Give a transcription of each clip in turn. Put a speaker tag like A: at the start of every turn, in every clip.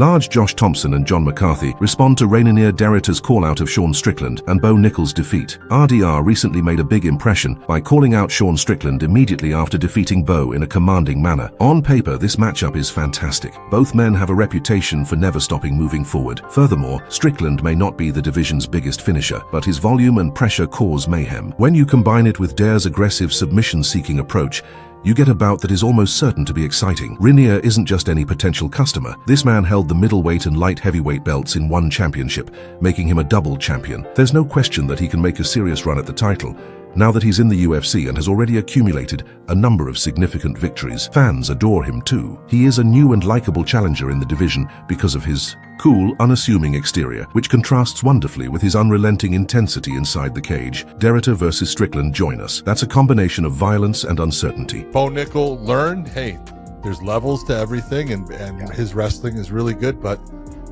A: Large Josh Thompson and John McCarthy respond to Rainier Derrita's call-out of Sean Strickland and Bo Nickal's defeat. RDR recently made a big impression by calling out Sean Strickland immediately after defeating Bo in a commanding manner. On paper, this matchup is fantastic. Both men have a reputation for never stopping moving forward. Furthermore, Strickland may not be the division's biggest finisher, but his volume and pressure cause mayhem. When you combine it with Dare's aggressive submission-seeking approach, you get a bout that is almost certain to be exciting. Rainier isn't just any potential customer. This man held the middleweight and light heavyweight belts in one championship, making him a double champion. There's no question that he can make a serious run at the title, now that he's in the UFC and has already accumulated a number of significant victories. Fans adore him too. He is a new and likable challenger in the division because of his cool, unassuming exterior, which contrasts wonderfully with his unrelenting intensity inside the cage. Derrita versus Strickland, join us. That's a combination of violence and uncertainty.
B: Bo Nickal learned, hey, there's levels to everything, and his wrestling is really good, but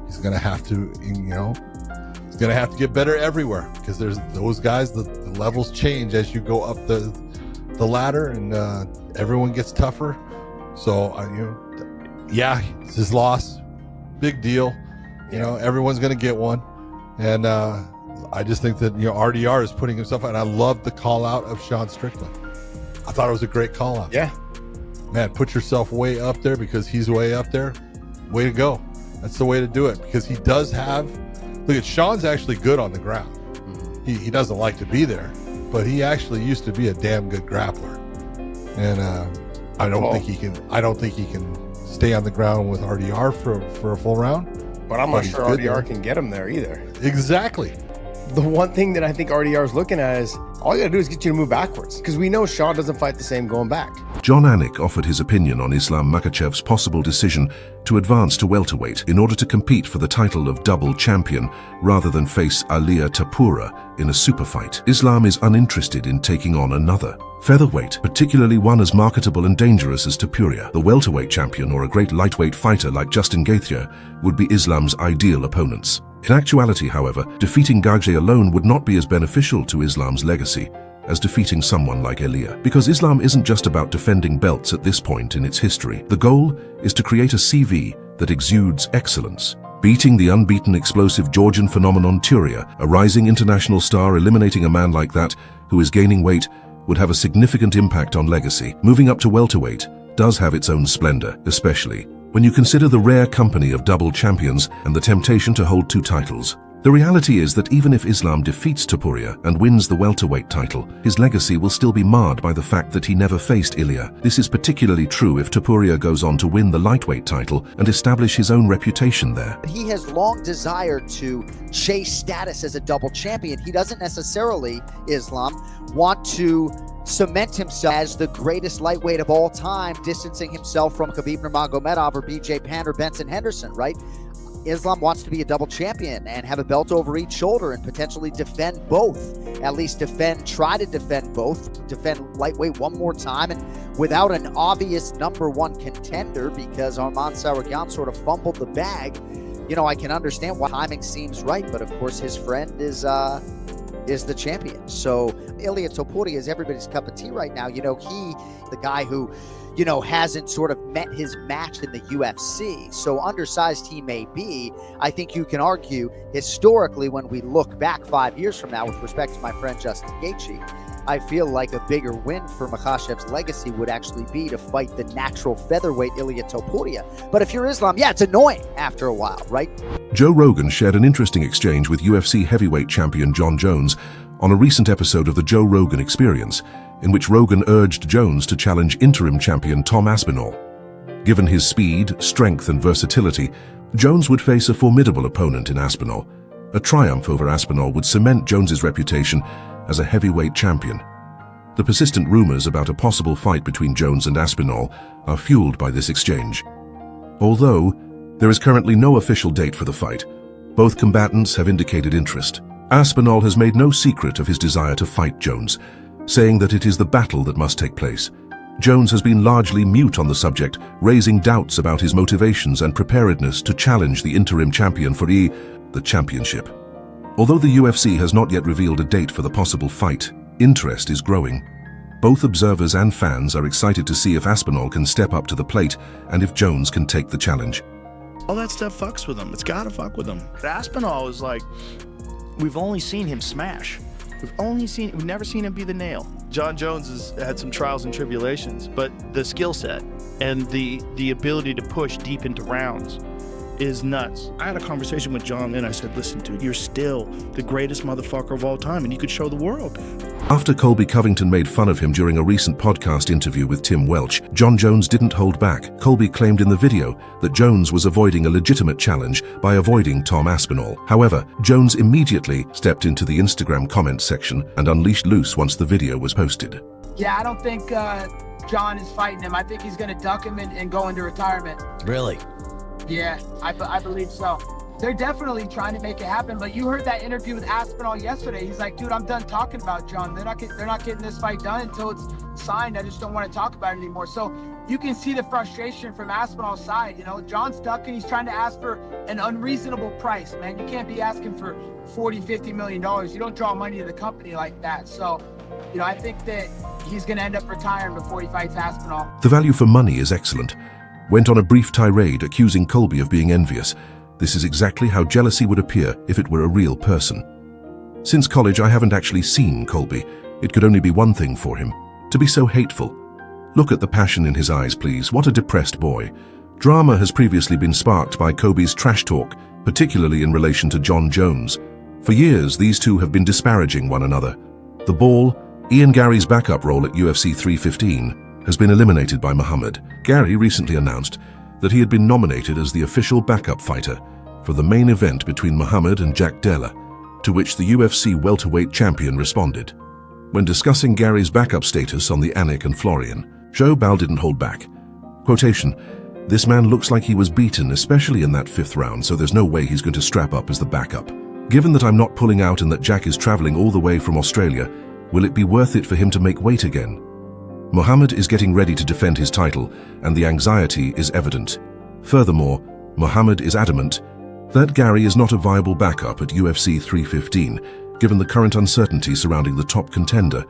B: he's going to have to, he's going to have to get better everywhere, because there's those guys, the levels change as you go up the ladder, and everyone gets tougher. So, yeah, it's his loss. Big deal. Everyone's going to get one. And I just think that, RDR is putting himself out. And I love the call out of Sean Strickland. I thought it was a great call out.
C: Yeah.
B: Man, put yourself way up there because he's way up there. Way to go. That's the way to do it, because he does have, look at Sean's actually good on the ground. He doesn't like to be there, but he actually used to be a damn good grappler. And I don't think he can stay on the ground with RDR for a full round.
C: But I'm not sure RDR can get him there either.
B: Exactly.
C: The one thing that I think RDR is looking at is all you gotta do is get you to move backwards, because we know Sean doesn't fight the same going back.
A: John Anik offered his opinion on Islam Makhachev's possible decision to advance to welterweight in order to compete for the title of double champion rather than face Ilia Topuria in a super fight. Islam is uninterested in taking on another featherweight, particularly one as marketable and dangerous as Topuria. The welterweight champion or a great lightweight fighter like Justin Gaethje would be Islam's ideal opponents. In actuality, however, defeating Gaethje alone would not be as beneficial to Islam's legacy as defeating someone like Ilia, because Islam isn't just about defending belts at this point in its history. The goal is to create a CV that exudes excellence. Beating the unbeaten explosive Georgian phenomenon Turia, a rising international star, eliminating a man like that who is gaining weight would have a significant impact on legacy. Moving up to welterweight does have its own splendor, especially when you consider the rare company of double champions and the temptation to hold two titles. The reality is that even if Islam defeats Topuria and wins the welterweight title, his legacy will still be marred by the fact that he never faced Ilia. This is particularly true if Topuria goes on to win the lightweight title and establish his own reputation there.
D: He has long desired to chase status as a double champion. He doesn't necessarily, Islam, want to cement himself as the greatest lightweight of all time, distancing himself from Khabib Nurmagomedov or BJ Penn or Benson Henderson, right? Islam wants to be a double champion and have a belt over each shoulder and potentially defend both. At least try to defend both, defend lightweight one more time, and without an obvious number one contender, because Arman Tsarukyan sort of fumbled the bag. I can understand why timing seems right, but of course his friend is the champion. So Ilia Topuria is everybody's cup of tea right now. The guy who, hasn't sort of met his match in the UFC. So undersized he may be, I think you can argue historically, when we look back 5 years from now, with respect to my friend Justin Gaethje, I feel like a bigger win for Makhachev's legacy would actually be to fight the natural featherweight Ilia Topuria. But if you're Islam, yeah, it's annoying after a while, right?
A: Joe Rogan shared an interesting exchange with UFC heavyweight champion Jon Jones on a recent episode of The Joe Rogan Experience, in which Rogan urged Jones to challenge interim champion Tom Aspinall. Given his speed, strength, and versatility, Jones would face a formidable opponent in Aspinall. A triumph over Aspinall would cement Jones's reputation as a heavyweight champion. The persistent rumors about a possible fight between Jones and Aspinall are fueled by this exchange. Although there is currently no official date for the fight, both combatants have indicated interest. Aspinall has made no secret of his desire to fight Jones, saying that it is the battle that must take place. Jones has been largely mute on the subject, raising doubts about his motivations and preparedness to challenge the interim champion for the championship. Although the UFC has not yet revealed a date for the possible fight, interest is growing. Both observers and fans are excited to see if Aspinall can step up to the plate and if Jones can take the challenge.
E: All that stuff fucks with him. It's gotta fuck with him. Aspinall is like, we've only seen him smash. We've never seen him be the nail. Jon Jones has had some trials and tribulations, but the skill set and the ability to push deep into rounds is nuts. I had a conversation with Jon and I said, listen, dude, you're still the greatest motherfucker of all time and you could show the world.
A: After Colby Covington made fun of him during a recent podcast interview with Tim Welch, Jon Jones didn't hold back. Colby claimed in the video that Jones was avoiding a legitimate challenge by avoiding Tom Aspinall. However, Jones immediately stepped into the Instagram comment section and unleashed loose once the video was posted.
F: Yeah, I don't think Jon is fighting him. I think he's going to duck him and go into retirement.
G: Really?
F: Yeah, I believe so. They're definitely trying to make it happen, but you heard that interview with Aspinall yesterday. He's like, dude, I'm done talking about Jon. They're not getting this fight done until it's signed. I just don't want to talk about it anymore. So you can see the frustration from Aspinall's side. You know, Jon's ducking. He's trying to ask for an unreasonable price, man. You can't be asking for $40-50 million. You don't draw money to the company like that. So, you know, I think that he's going to end up retiring before he fights Aspinall.
A: The value for money is excellent. Went on a brief tirade accusing Colby of being envious. This is exactly how jealousy would appear if it were a real person. Since college, I haven't actually seen Colby. It could only be one thing for him: to be so hateful. Look at the passion in his eyes, please. What a depressed boy. Drama has previously been sparked by Colby's trash talk, particularly in relation to Jon Jones. For years, these two have been disparaging one another. The Ball, Ian Gary's backup role at UFC 315, has been eliminated by Muhammad. Gary recently announced that he had been nominated as the official backup fighter for the main event between Muhammad and Jack Della, to which the UFC welterweight champion responded. When discussing Gary's backup status on the Anik and Florian, Joe Bal didn't hold back. Quotation, "This man looks like he was beaten, especially in that 5th round, so there's no way he's going to strap up as the backup. Given that I'm not pulling out and that Jack is traveling all the way from Australia, will it be worth it for him to make weight again?" Muhammad is getting ready to defend his title, and the anxiety is evident. Furthermore, Muhammad is adamant that Gary is not a viable backup at UFC 315, given the current uncertainty surrounding the top contender